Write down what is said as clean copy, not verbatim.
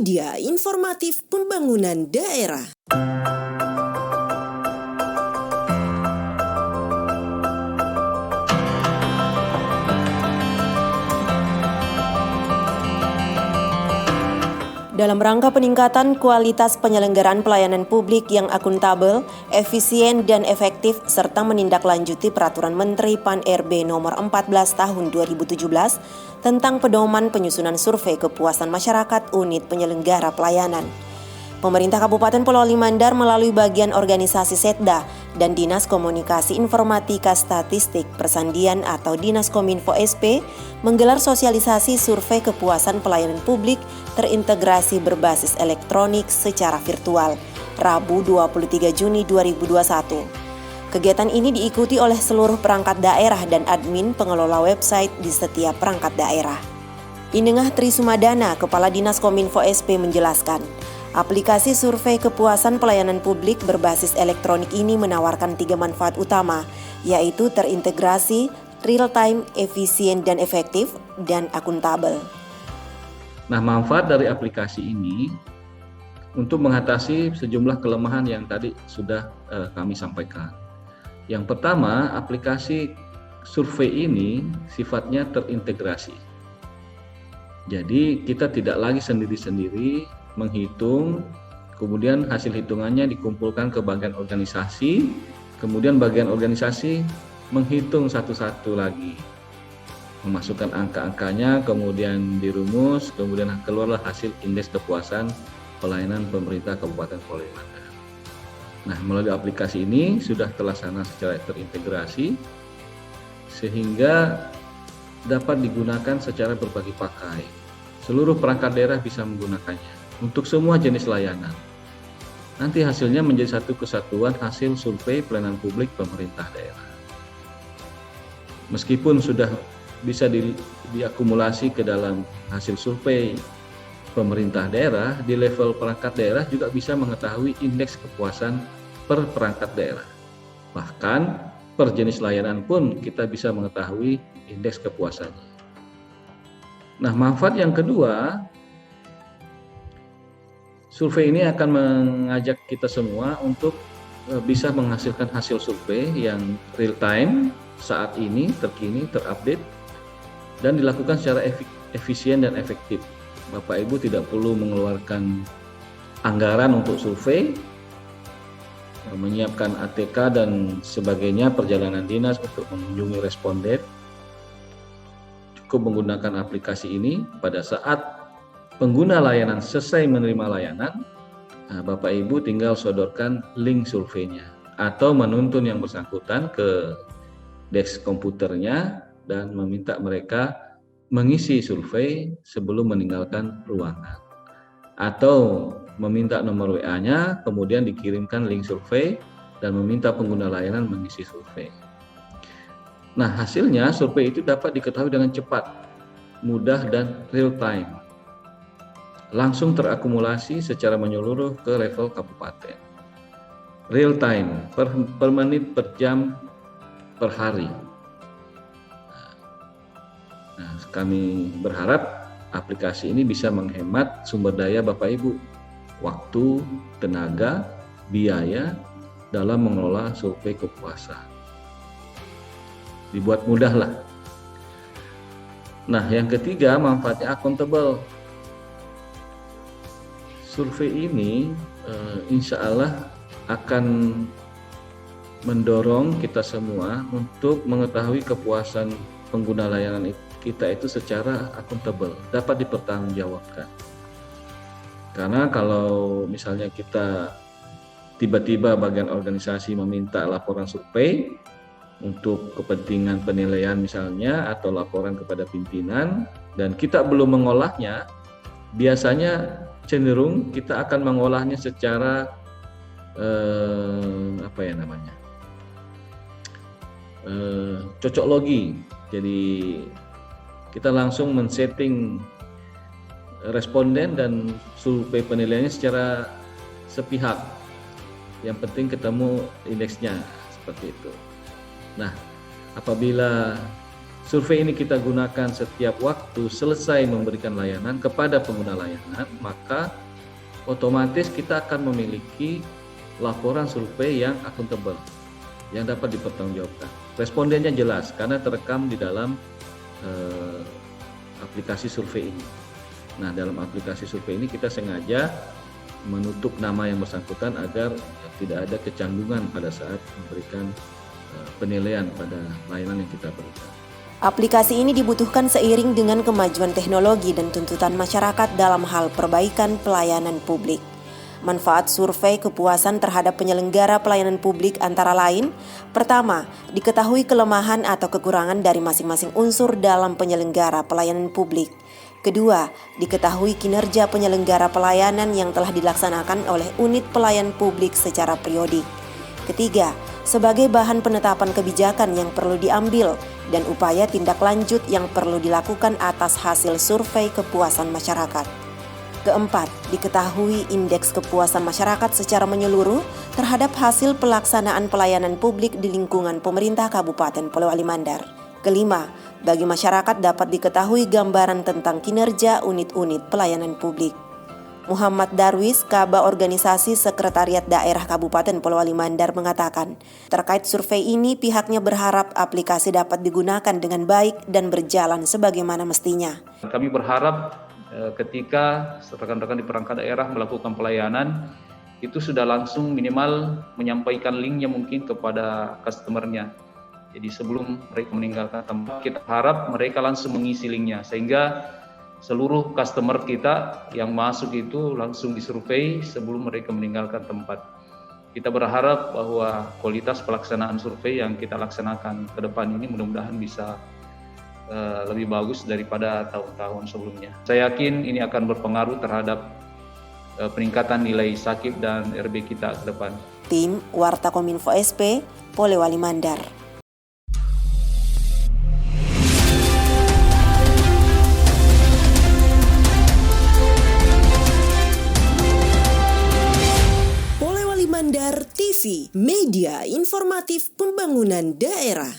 Media Informatif Pembangunan Daerah. Dalam rangka peningkatan kualitas penyelenggaraan pelayanan publik yang akuntabel, efisien, dan efektif, serta menindaklanjuti Peraturan Menteri Pan-RB Nomor 14 Tahun 2017 tentang pedoman penyusunan survei kepuasan masyarakat unit penyelenggara pelayanan. Pemerintah Kabupaten Pulau Limandar melalui bagian organisasi Setda dan Dinas Komunikasi Informatika Statistik Persandian atau Dinas Kominfo SP menggelar sosialisasi survei kepuasan pelayanan publik terintegrasi berbasis elektronik secara virtual, Rabu 23 Juni 2021. Kegiatan ini diikuti oleh seluruh perangkat daerah dan admin pengelola website di setiap perangkat daerah. Inengah Tri Sumadana, Kepala Dinas Kominfo SP menjelaskan, aplikasi survei kepuasan pelayanan publik berbasis elektronik ini menawarkan 3 manfaat utama, yaitu terintegrasi, real-time, efisien dan efektif, dan akuntabel. Nah, manfaat dari aplikasi ini untuk mengatasi sejumlah kelemahan yang tadi sudah kami sampaikan. Yang pertama, aplikasi survei ini sifatnya terintegrasi. Jadi kita tidak lagi sendiri-sendiri menghitung, kemudian hasil hitungannya dikumpulkan ke bagian organisasi, kemudian bagian organisasi menghitung satu-satu lagi, memasukkan angka-angkanya, kemudian dirumus, kemudian keluarlah hasil indeks kepuasan pelayanan pemerintah Kabupaten Pulau Limandar. Nah, melalui aplikasi ini sudah terlaksana secara terintegrasi sehingga dapat digunakan secara berbagi pakai. Seluruh perangkat daerah bisa menggunakannya untuk semua jenis layanan. Nanti hasilnya menjadi satu kesatuan hasil survei pelayanan publik pemerintah daerah. Meskipun sudah bisa diakumulasi ke dalam hasil survei pemerintah daerah, di level perangkat daerah juga bisa mengetahui indeks kepuasan per perangkat daerah. Bahkan per jenis layanan pun kita bisa mengetahui indeks kepuasannya. Nah, manfaat yang kedua, survei ini akan mengajak kita semua untuk bisa menghasilkan hasil survei yang real time, saat ini, terkini, terupdate, dan dilakukan secara efisien dan efektif. Bapak Ibu tidak perlu mengeluarkan anggaran untuk survei, menyiapkan ATK dan sebagainya, perjalanan dinas untuk mengunjungi responden. Cukup menggunakan aplikasi ini. Pada saat pengguna layanan selesai menerima layanan, Bapak Ibu tinggal sodorkan link surveinya atau menuntun yang bersangkutan ke desk komputernya dan meminta mereka mengisi survei sebelum meninggalkan ruangan, atau meminta nomor WA-nya, kemudian dikirimkan link survei dan meminta pengguna layanan mengisi survei. Nah, hasilnya survei itu dapat diketahui dengan cepat, mudah, dan real time. Langsung terakumulasi secara menyeluruh ke level kabupaten. Real time, per menit, per jam, per hari. Nah, kami berharap aplikasi ini bisa menghemat sumber daya Bapak Ibu, waktu, tenaga, biaya dalam mengelola survei kepuasan. Dibuat mudah lah. Nah, yang ketiga, manfaatnya akuntabel. Survei ini insya Allah akan mendorong kita semua untuk mengetahui kepuasan pengguna layanan kita itu secara akuntabel, dapat dipertanggungjawabkan. Karena kalau misalnya kita tiba-tiba bagian organisasi meminta laporan survei untuk kepentingan penilaian misalnya, atau laporan kepada pimpinan, dan kita belum mengolahnya, biasanya cenderung kita akan mengolahnya secara cocok logi. Jadi kita langsung men-setting responden dan survei penilaiannya secara sepihak. Yang penting ketemu indeksnya, seperti itu. Nah, apabila survei ini kita gunakan setiap waktu selesai memberikan layanan kepada pengguna layanan, maka otomatis kita akan memiliki laporan survei yang akuntabel, yang dapat dipertanggungjawabkan. Respondennya jelas karena terekam di dalam aplikasi survei ini. Nah, dalam aplikasi survei ini kita sengaja menutup nama yang bersangkutan agar tidak ada kecanggungan pada saat memberikan penilaian pada layanan yang kita berikan. Aplikasi ini dibutuhkan seiring dengan kemajuan teknologi dan tuntutan masyarakat dalam hal perbaikan pelayanan publik. Manfaat survei kepuasan terhadap penyelenggara pelayanan publik antara lain: pertama, diketahui kelemahan atau kekurangan dari masing-masing unsur dalam penyelenggara pelayanan publik. Kedua, diketahui kinerja penyelenggara pelayanan yang telah dilaksanakan oleh unit pelayan publik secara periodik. Ketiga, sebagai bahan penetapan kebijakan yang perlu diambil dan upaya tindak lanjut yang perlu dilakukan atas hasil survei kepuasan masyarakat. Keempat, diketahui indeks kepuasan masyarakat secara menyeluruh terhadap hasil pelaksanaan pelayanan publik di lingkungan pemerintah Kabupaten Polewali Mandar. Kelima, bagi masyarakat dapat diketahui gambaran tentang kinerja unit-unit pelayanan publik. Muhammad Darwis, Kaba Organisasi Sekretariat Daerah Kabupaten Polewali Mandar mengatakan, terkait survei ini pihaknya berharap aplikasi dapat digunakan dengan baik dan berjalan sebagaimana mestinya. Kami berharap ketika rekan-rekan di perangkat daerah melakukan pelayanan, itu sudah langsung minimal menyampaikan linknya mungkin kepada customernya. Jadi sebelum mereka meninggalkan tempat, kita harap mereka langsung mengisi linknya, sehingga seluruh customer kita yang masuk itu langsung disurvei sebelum mereka meninggalkan tempat. Kita berharap bahwa kualitas pelaksanaan survei yang kita laksanakan ke depan ini mudah-mudahan bisa lebih bagus daripada tahun-tahun sebelumnya. Saya yakin ini akan berpengaruh terhadap peningkatan nilai Sakib dan RB kita ke depan. Tim Warta Kominfo SP, Polewali Mandar. Polewali Mandar TV, media informatif pembangunan daerah.